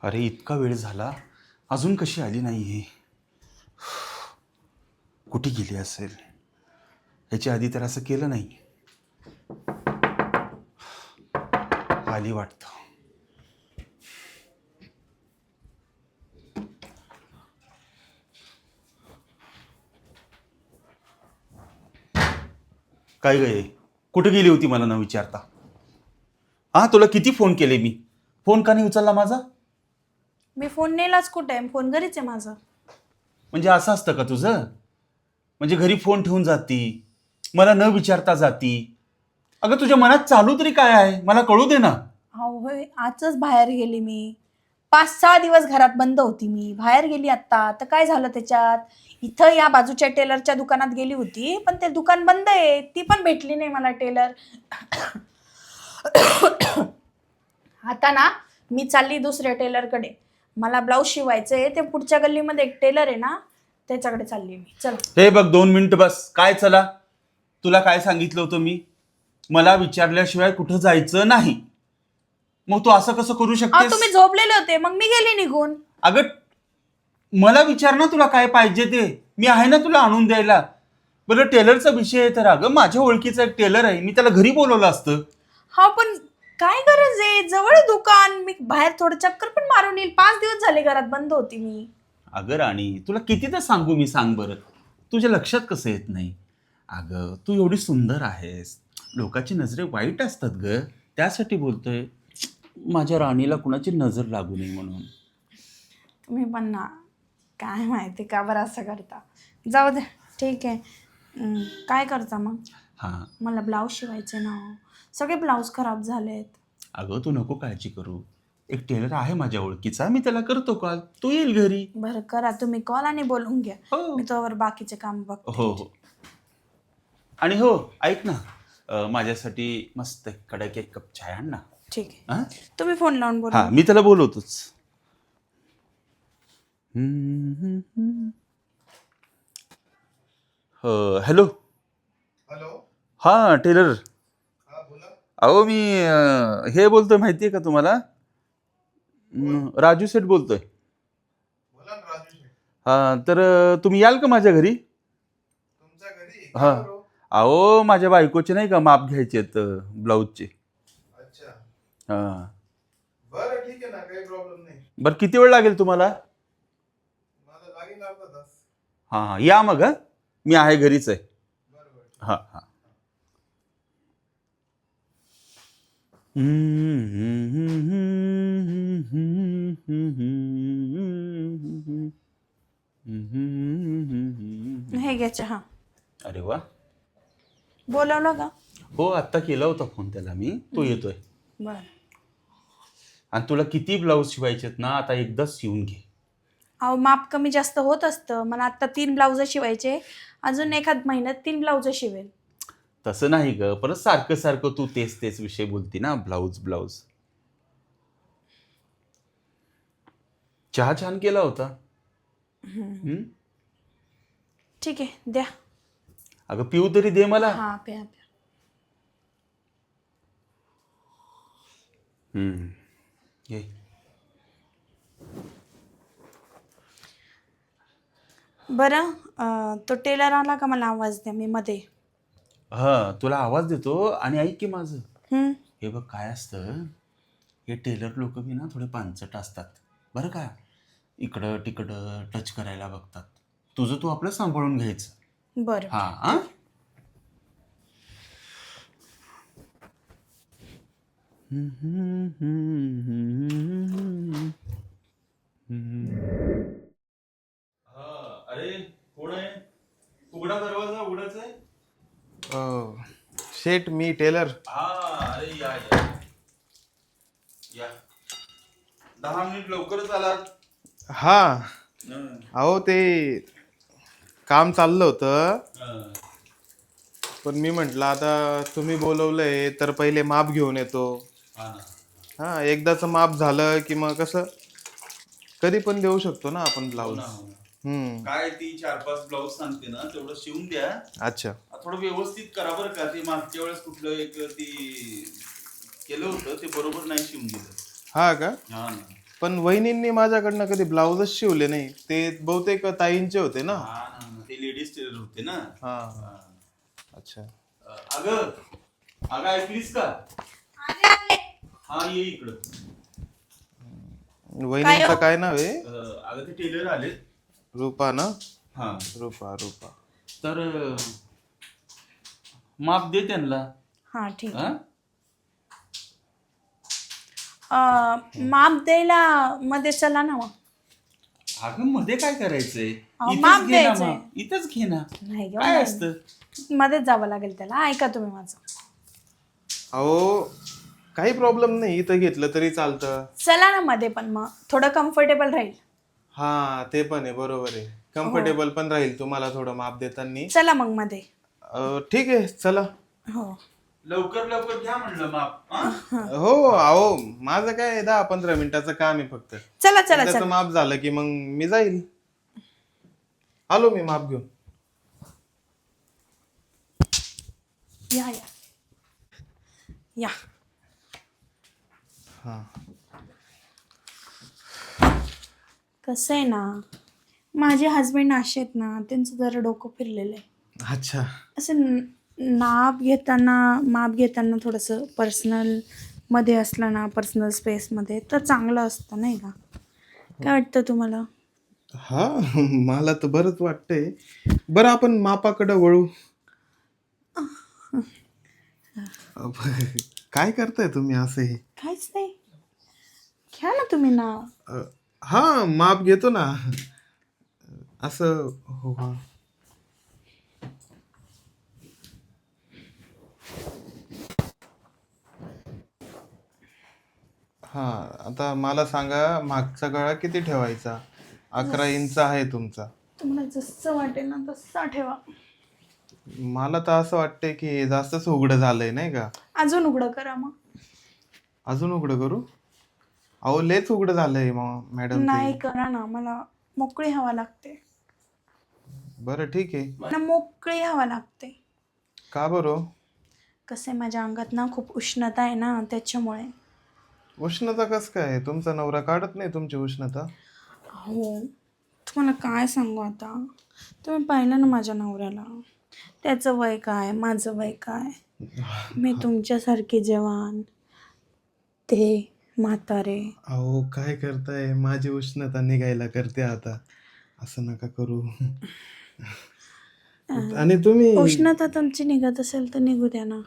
अरे इतका वेळ झाला अजून कशी आली नाही ही? कुठे गेली असेल? याच्या आधी तर असं केलं नाही. आली वाटतं. काय गे, कुठे गेली होती मला न विचारता? हा, तुला किती फोन केले मी, फोन का नाही उचलला माझा? मी फोन नेलाच कुठे आहे, फोन घरीच आहे माझा. म्हणजे असं असतं का तुझं? म्हणजे घरी फोन ठेवून जाती, मला न विचारता जाती. अगं तुझ्या मनात चालू तरी काय आहे मला कळू दे ना. होय, आजच बाहेर गेली मी. 5-6 दिवस घरात बंद होती मी. बाहेर गेली आत्ता, तर काय झालं त्याच्यात? इथं या बाजूच्या टेलरच्या दुकानात गेली होती, पण ते दुकान बंद आहे. ती पण भेटली नाही मला टेलर. आता ना मी चालली दुसऱ्या टेलरकडे. मला ब्लाऊज शिवायचंय. ते पुढच्या गल्लीमध्ये एक टेलर आहे ना, त्याच्याकडे चालली मी. चल. हे बघ, 2 मिनिट बस. काय चला? तुला काय सांगितलं होतं मी? मला विचारल्याशिवाय कुठं जायचं नाही. मग तू असं कसं करू शकतेस? तुम्ही झोपलेले होते, मग मी गेली निघून. अगं मला विचार ना तुला काय पाहिजे ते, मी आहे ना तुला आणून द्यायला. बरं, टेलरचा विषय आहे तर अगं माझ्या ओळखीचा एक टेलर आहे, मी त्याला घरी बोलवलं असतं. हा, पण काय गरज आहे? जवळ आहे दुकान. मी बाहेर थोडं चक्कर पण मारून येईल. 5 दिवस झाले घरात बंद होती मी. अगं राणी, तुला कितीदा सांगू मी, सांग बरं, तुझ्या लक्षात कसं येत नाही? अगं तू एवढी सुंदर आहेस, लोकांची नजरे वाईट असतात ग, त्यासाठी बोलतोय. माझ्या राणीला कुणाची नजर लागू नये म्हणून. तुम्ही पण ना, काय माहिती का बरं असं करता. जाऊ दे, ठीक आहे. काय करता मग? हां, मला ब्लाऊज शिवायचे ना. सगळे ब्लाऊज खराब झालेत. अगं तू नको काळजी करू, एक टेलर आहे माझ्या ओळखीचा, मी त्याला करतो कॉल, तो येईल घरी. बरं करा तुम्ही कॉल आणि बोलून घ्या. हो मी तोवर बाकीचे काम बघते. हो हो. आणि हो, ऐक ना, माझ्यासाठी मस्त कडक एक कप चाय आण ना. ठीक आहे. हां तुम्ही फोन लावून बोला. हां, मी त्याला बोलवतोच. हॅलो. हॅलो. हां टेलर. हा बोला. अहो मी हे बोलतोय, माहिती आहे का तुम्हाला? राजू सेठ बोलतोय. बोला ना राजू शेठ. हां, तर तुम्ही याल का माझ्या घरी? तुमच्या घरी हां. का बरं? अहो माझ्या बायकोचे नाही का माप घ्यायचे आहेत ब्लाऊजचे. अच्छा, हां. बरं ठीक आहे ना, काही प्रॉब्लेम नाही. बरं, किती वेळ लागेल तुम्हाला? मला लागेल अर्धा तास. हां हां, या मग. हां, मी आहे, घरीच आहे. बरं बरं. हां हां. हे घ्या चहा. अरे वा. बोलवलं का? हो, आत्ता केला होता फोन त्याला मी, तो येतोय. बरं. आणि तुला किती ब्लाऊज शिवायचेत ना, आता एकदाच शिवून घे. अहो माप कमी जास्त होत असतं. मला आत्ता 3 ब्लाऊज शिवायचे. अजून एखाद महिन्यात 3 ब्लाऊज शिवेल. तसं नाही ग, परत सारखं सारखं तू तेच तेच विषय बोलती ना, ब्लाऊज ब्लाऊज. चहा छान केला होता. ठीक आहे, द्या. अगं पिऊ तरी दे मला. हा, प्या प्या. ये. बरं, तो टेलर आला का मला आवाज द्या, मी मध्ये. हा, तुला आवाज देतो. आणि ऐक की माझं, हम्म. हे बघ काय असतं, हे टेलर लोक बी ना थोडे पांचट असतात बरं का, इकडं तिकडं टच करायला बघतात. तुझं तू आपलं सांभाळून घ्यायचं. बरं. हा हा. अरे कोण आहे? उघडा दरवाजा, उघडाच आहे. शेठ, मी टेलर. हा, अरे या या या, 10 मिनिट लवकरच आलात. हा, अहो ते काम चाललं होतं, पण मी म्हटलं आता तुम्ही बोलवलंय तर पहिले माप घेऊन येतो. हा, एकदाच माप झालं की मग कसं कधी पण देऊ शकतो ना आपण ब्लाऊज. काय ती 4-5 ब्लाऊज सांगते ना, तेवढं शिवून द्या. अच्छा. थोडं व्यवस्थित करा बरं का. ते मागच्या वेळेस कुठलं एक ती केलं होतं ते बरोबर नाही शिवून दिलं. हा का? हा ना. पण वहिनींनी माझ्याकडनं कधी ब्लाऊजच शिवले नाही. ते बहुतेक ताईंचे होते ना. हा ना, ते लेडीज टेलर होते ना. हा अच्छा. अगं अगं ऐकलीस का? हा ये इकडं. वहिनींचं काय नाव आहे? अगं ते टेलर आले. रूपा ना? हा रूपा रूपा. तर माप दे त्यांना. हा ठीक आहे. हा? माप द्यायला मध्ये चला ना मग. अगं मध्ये काय करायचंय? अहो, इथंच माप घे ना द्यायचंय. मग. इथंच घे ना. नाही गं, काय नाही. असतं? मध्येच जावं लागेल त्याला. ऐका तुम्ही माझं. अहो काही प्रॉब्लेम नाही, इथं घेतलं तरी चालतं. चला ना मध्ये, पण मग थोडं कम्फर्टेबल राहील. हा ते पण आहे, बरोबर आहे. कम्फर्टेबल पण राहील तुम्हाला थोडं माप देताना. चला मग मध्ये. ठीक आहे चला. हो. लवकर लवकर घ्या म्हणलं माप. हा? हो अहो माझं काय 10-15 मिनिटाचं काम आहे फक्त. चला चला त्याचं चला. माप झालं की मग मी जाईल. आलो मी माप घेऊन. या या या. हा. कसं आहे ना, माझे हस्बंड असे आहेत ना, त्यांचं जरा डोकं फिरलेलं आहे. अच्छा. असं माप घेताना थोडंसं पर्सनल मध्ये असलं ना, पर्सनल स्पेसमध्ये तर चांगलं असतं नाही का? काय वाटतं तुम्हाला? हा मला तर बरंच वाटतंय. बरं आपण मापाकडे वळू. काय करताय तुम्ही असे? काहीच नाही. घ्या ना तुम्ही ना. हा माप घेतो ना. असं हो हा. हा आता मला सांगा मागचा गळा किती ठेवायचा? 11 इंच आहे तुमचा. तुम्हाला जसं वाटेल ना तसा ठेवा. मला तर असं वाटतंय की हे जास्तच उघडं झालंय नाही का? अजून उघडं करा मग. अजून उघडं करू? अहो लेच उघडं झालंय मॅडम नाही ते. करा ना, मला मोकळी हवा लागते. बरं ठीक आहे. मला मोकळी हवा लागते. का बरं? कसं आहे, माझ्या अंगात ना खूप उष्णता आहे ना, त्याच्यामुळे. उष्णता कसं काय? तुमचा नवरा काढत नाही तुमची उष्णता? हो. तुम्हाला काय सांगू आता. तुम्ही पाहिलं ना माझ्या नवऱ्याला. त्याचं वय काय, माझं वय काय. मी तुमच्यासारखी जवान, ते म्हातारे. अहो काय करताय? माझी उष्णता निघायला करते आता. असं नका करू. आणि तुम्ही उष्णता तुमची निघत असेल तर निघू द्या ना.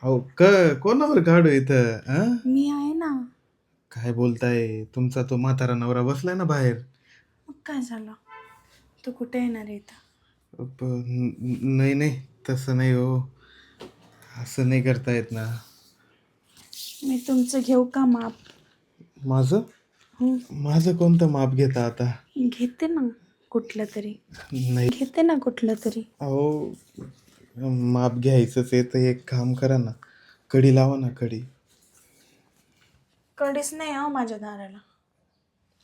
अहो कोणावर काढू इथं? हं? मी आहे ना. काय बोलताय? तुमचा तो म्हातारा नवरा बसलाय ना बाहेर. मग काय झालं? तू कुठे येणार आहे इथं? नाही नाही तसं नाही हो. असं नाही करता येत ना. मी तुमचं घेऊ का माप? माझं? हं, माझं कोणतं माप घेता आता? घेते ना कुठलं तरी. नाही घेते ना कुठलं तरी. अहो माप घ्यायचंच आहे तर एक काम करा ना. कडी लावा ना कडी. कधीच नाही हो माझ्या दाराला.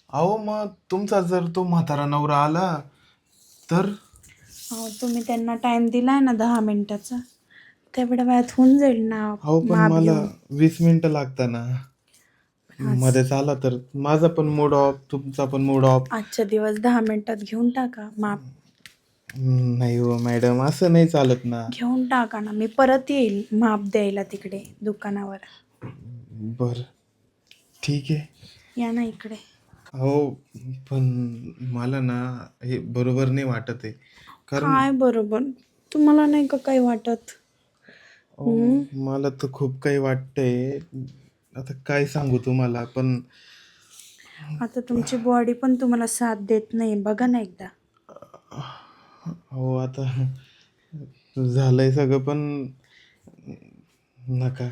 अहो मग तुमचा जर तो म्हातारा नवरा आला तर? अहो, तुम्ही त्यांना टाइम दिलाय ना 10 मिनिटाचा, तेवढ्या वेळात होऊन जाईल ना अहो पण माप मला घेऊन. 20 मिनिटं लागतात ना. मध्येच आला तर माझा पण मूड ऑफ, तुमचा पण मूड ऑफ. आजच्या दिवस 10 मिनिटात घेऊन टाका माप. नाही हो मॅडम असं नाही चालत ना. घेऊन टाका ना, मी परत येईल माप द्यायला तिकडे दुकानावर. बर ठीक आहे. या ना इकडे. हो पण मला ना हे बरोबर नाही वाटत आहे. कारण काय बरोबर, तुम्हाला नाही का काही वाटत? मला तर खूप काही वाटतंय. आता काय सांगू तुम्हाला पण आता तुमची बॉडी पण तुम्हाला साथ देत नाही, बघा ना एकदा. हो आता झालंय सगळं पण नका.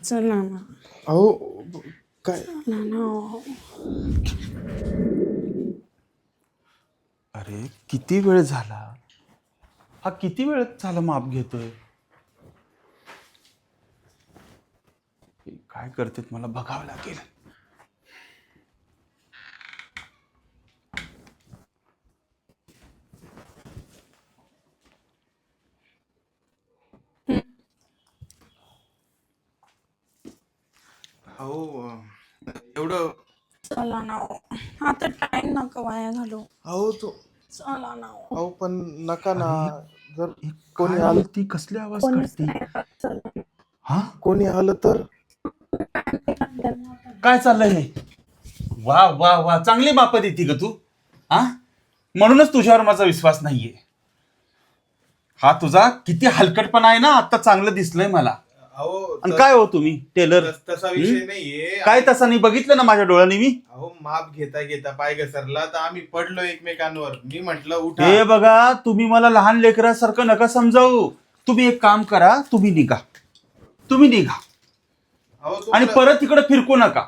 चला ना. अहो काय चला ना. अरे किती वेळ झाला? हा किती वेळ झाला माप घेतोय? काय करतेत मला बघावं लागेल. अहो एवढं चला ना हो. आता टाइम नका वाया घालू. अहो तो चला ना हो. अहो पण नका ना. जर कोणी आलं ती कसले आवाज काढते? हा कोणी आलं तर काय चाललंय हे? वा वा वा, चांगली माप देती ग तू. हा, म्हणूनच तुझ्यावर माझा विश्वास नाहीये. हा तुझा किती हलकटपणा आहे ना, आता चांगलं दिसलंय मला. अहो आणि काय हो तुम्ही टेलर? तसा विषय नाहीये. काय तसा नाही, बघितलं ना माझ्या डोळ्यांनी मी. अहो माप घेता घेता पाय घसरला तर आम्ही पडलो एकमेकांवर. मी म्हंटल उठा. हे बघा, तुम्ही मला लहान लेकरासारखं नका समजावू. तुम्ही एक काम करा, तुम्ही निघा. अहो आणि परत इकडे फिरकू नका,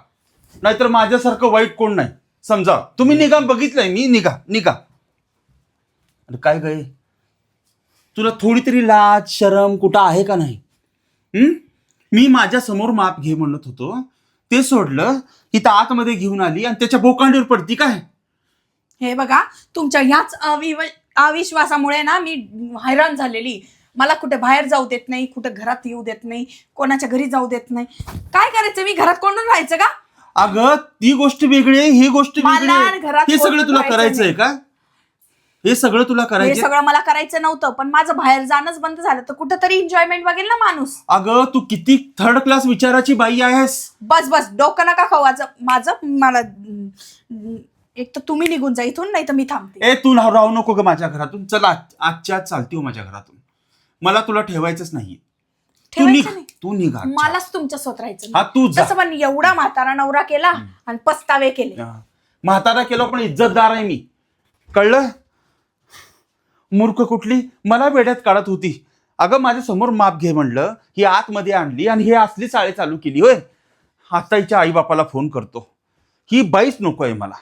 नाहीतर माझ्यासारखं वाईट कोण नाही. समजा तुम्ही निघा, बघितलंय मी. निघा. आणि काय गय, तुला थोडी तरी लाज शरम कुठं आहे का नाही? मी माझ्या समोर माप घे म्हणत होतो, ते सोडलं, इथं आतमध्ये घेऊन आली आणि त्याच्या बोकांडीवर पडती काय? हे बघा, तुमच्या ह्याच अविश्वासामुळे ना मी हैराण झालेली. मला कुठे बाहेर जाऊ देत नाही, कुठे घरात येऊ देत नाही, कोणाच्या घरी जाऊ देत नाही. काय करायचं, मी घरात कोंडून राहायचं का? अगं ती गोष्ट वेगळी आहे, ही गोष्ट वेगळी मला आहे. घरात हे सगळं कोंडून तुला राहायचं करायचंय का? हे सगळं तुला हे करायचं? सगळं मला करायचं नव्हतं, पण माझं बाहेर जाणंच बंद झालं तर कुठंतरी एन्जॉयमेंट बघेल ना माणूस. अगं तू किती थर्ड क्लास विचाराची बाई आहेस. बस डोकं नका खाऊ मला. एक तर तुम्ही निघून जा इथून, नाही तर मी थांबते. तू राहू नको ग माझ्या घरातून. चल आजच्या आज चालती हो माझ्या घरातून. मला तुला ठेवायचंच नाहीये. ठेवायचं नाही. तू निघा. मलाच तुमच्यासोबत राहायचं हा नाही. तू जा. तसं पण एवढा म्हातारा नवरा केला आणि पस्तावे केले. म्हातारा केलं पण इज्जतदार आहे मी, कळलं? मूर्ख कुठली मला वेड्यात काढत होती. अगं माझ्या समोर माप घे म्हणलं, ही आतमध्ये आणली आणि ही असली चाळे चालू केली. होय, आता हिच्या आई बापाला फोन करतो. ही बाईच नको आहे मला.